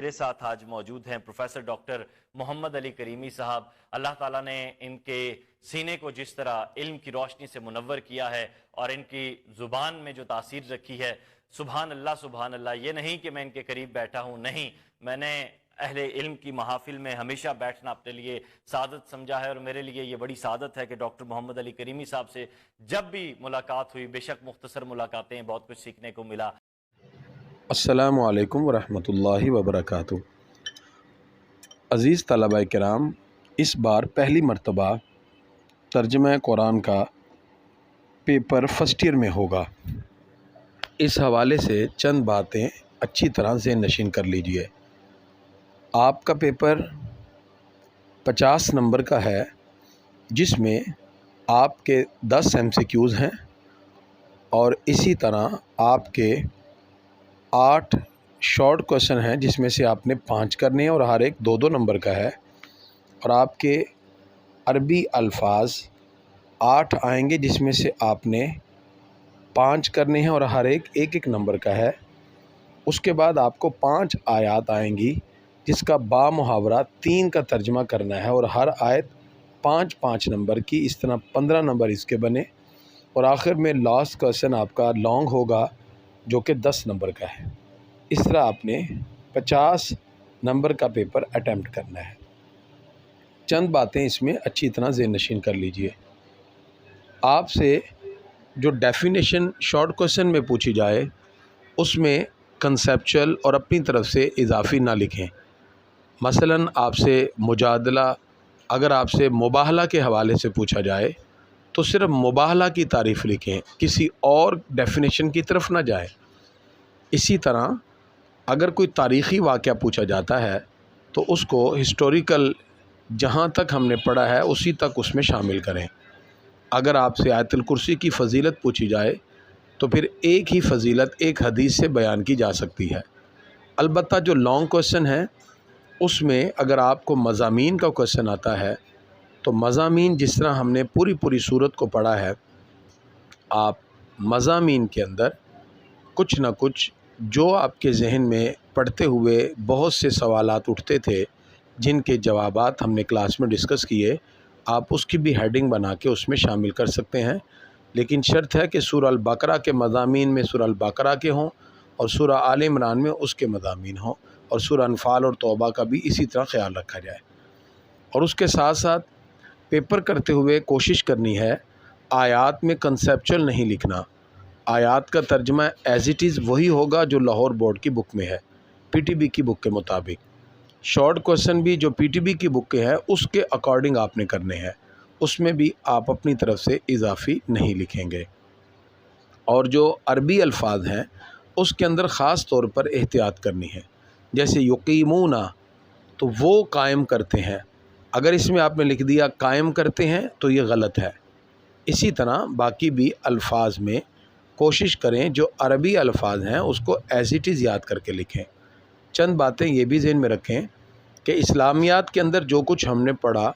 میرے ساتھ آج موجود ہیں پروفیسر ڈاکٹر محمد علی کریمی صاحب۔ اللہ تعالیٰ نے ان کے سینے کو جس طرح علم کی روشنی سے منور کیا ہے اور ان کی زبان میں جو تاثیر رکھی ہے، سبحان اللہ، یہ نہیں کہ میں ان کے قریب بیٹھا ہوں، نہیں، میں نے اہل علم کی محافل میں ہمیشہ بیٹھنا اپنے لیے سعادت سمجھا ہے، اور میرے لیے یہ بڑی سعادت ہے کہ ڈاکٹر محمد علی کریمی صاحب سے جب بھی ملاقات ہوئی، بے شک مختصر ملاقاتیں، بہت کچھ سیکھنے کو ملا۔ السلام علیکم ورحمۃ اللہ وبرکاتہ۔ عزیز طلبہ کرام، اس بار پہلی مرتبہ ترجمہ قرآن کا پیپر فرسٹ ایئر میں ہوگا۔ اس حوالے سے چند باتیں اچھی طرح ذہن نشین کر لیجئے۔ آپ کا پیپر 50 نمبر کا ہے، جس میں آپ کے 10 MCQs ہیں، اور اسی طرح آپ کے 8 شارٹ کوشچن ہیں، جس میں سے آپ نے 5 کرنے ہیں، اور ہر ایک 2 نمبر کا ہے، اور آپ کے عربی الفاظ 8 آئیں گے، جس میں سے آپ نے 5 کرنے ہیں، اور ہر ایک 1 نمبر کا ہے۔ اس کے بعد آپ کو 5 آیات آئیں گی، جس کا با محاورہ 3 کا ترجمہ کرنا ہے، اور ہر آیت 5 نمبر کی، اس طرح 15 نمبر اس کے بنے، اور آخر میں لاسٹ کوشچن آپ کا لانگ ہوگا، جو کہ 10 نمبر کا ہے۔ اس طرح آپ نے 50 نمبر کا پیپر اٹیمپٹ کرنا ہے۔ چند باتیں اس میں اچھی طرح ذہن نشین کر لیجئے۔ آپ سے جو ڈیفینیشن شارٹ کوشچن میں پوچھی جائے، اس میں کنسیپچول اور اپنی طرف سے اضافی نہ لکھیں۔ مثلا آپ سے مجادلہ، اگر آپ سے مباہلہ کے حوالے سے پوچھا جائے تو صرف مباہلہ کی تعریف لکھیں، کسی اور ڈیفینیشن کی طرف نہ جائیں۔ اسی طرح اگر کوئی تاریخی واقعہ پوچھا جاتا ہے تو اس کو ہسٹوریکل جہاں تک ہم نے پڑھا ہے اسی تک اس میں شامل کریں۔ اگر آپ سے آیت الکرسی کی فضیلت پوچھی جائے تو پھر ایک ہی فضیلت ایک حدیث سے بیان کی جا سکتی ہے۔ البتہ جو لانگ کوشچن ہے، اس میں اگر آپ کو مضامین کا کوشچن آتا ہے تو مضامین جس طرح ہم نے پوری صورت کو پڑھا ہے، آپ مضامین کے اندر کچھ نہ کچھ جو آپ کے ذہن میں پڑھتے ہوئے بہت سے سوالات اٹھتے تھے، جن کے جوابات ہم نے کلاس میں ڈسکس کیے، آپ اس کی بھی ہیڈنگ بنا کے اس میں شامل کر سکتے ہیں۔ لیکن شرط ہے کہ سورہ البقرہ کے مضامین میں سورہ البقرہ کے ہوں، اور سورہ آل عمران میں اس کے مضامین ہوں، اور سورہ انفال اور توبہ کا بھی اسی طرح خیال رکھا جائے۔ اور اس کے ساتھ ساتھ پیپر کرتے ہوئے کوشش کرنی ہے آیات میں کنسیپچول نہیں لکھنا۔ آیات کا ترجمہ ایز اٹ از وہی ہوگا جو لاہور بورڈ کی بک میں ہے، PTB کی بک کے مطابق۔ شارٹ کوشچن بھی جو PTB کی بک کے ہے، اس کے اکارڈنگ آپ نے کرنے ہیں، اس میں بھی آپ اپنی طرف سے اضافی نہیں لکھیں گے۔ اور جو عربی الفاظ ہیں، اس کے اندر خاص طور پر احتیاط کرنی ہے۔ جیسے یقیمون، تو وہ قائم کرتے ہیں، اگر اس میں آپ نے لکھ دیا قائم کرتے ہیں تو یہ غلط ہے۔ اسی طرح باقی بھی الفاظ میں کوشش کریں جو عربی الفاظ ہیں اس کو ایز اٹ از یاد کر کے لکھیں۔ چند باتیں یہ بھی ذہن میں رکھیں کہ اسلامیات کے اندر جو کچھ ہم نے پڑھا،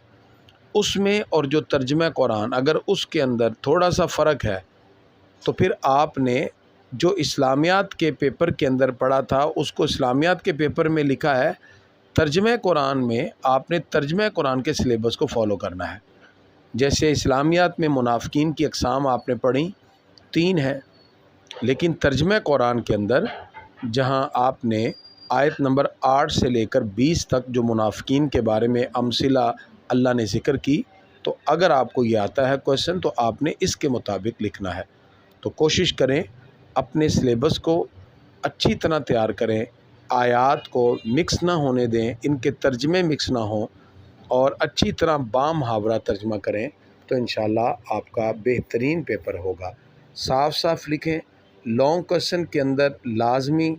اس میں اور جو ترجمہ قرآن، اگر اس کے اندر تھوڑا سا فرق ہے تو پھر آپ نے جو اسلامیات کے پیپر کے اندر پڑھا تھا، اس کو اسلامیات کے پیپر میں لکھا ہے، ترجمہ قرآن میں آپ نے ترجمہ قرآن کے سلیبس کو فالو کرنا ہے۔ جیسے اسلامیات میں منافقین کی اقسام آپ نے پڑھی 3 ہیں، لیکن ترجمہ قرآن کے اندر جہاں آپ نے آیت نمبر 8 سے لے کر 20 تک جو منافقین کے بارے میں امثلہ اللہ نے ذکر کی، تو اگر آپ کو یہ آتا ہے کویشچن تو آپ نے اس کے مطابق لکھنا ہے۔ تو کوشش کریں اپنے سلیبس کو اچھی طرح تیار کریں، آیات کو مکس نہ ہونے دیں، ان کے ترجمے مکس نہ ہوں، اور اچھی طرح بامحاورہ ترجمہ کریں، تو انشاءاللہ آپ کا بہترین پیپر ہوگا۔ صاف لکھیں۔ لانگ کویشچن کے اندر لازمی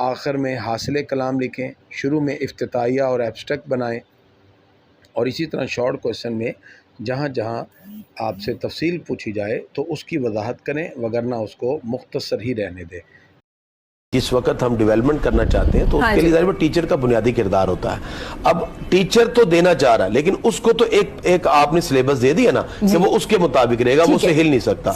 آخر میں حاصل کلام لکھیں، شروع میں افتتاحیہ اور ایبسٹریکٹ بنائیں، اور اسی طرح شارٹ کویشچن میں جہاں جہاں آپ سے تفصیل پوچھی جائے تو اس کی وضاحت کریں، وگرنہ اس کو مختصر ہی رہنے دیں۔ جس وقت ہم ڈیولپمنٹ کرنا چاہتے ہیں تو اس کے لیے ظاہر ٹیچر کا بنیادی کردار ہوتا ہے۔ اب ٹیچر تو دینا چاہ رہا ہے، لیکن اس کو تو ایک آپ نے سلیبس دے دیا نا کہ وہ اس کے مطابق رہے گا، وہ اسے ہل نہیں سکتا۔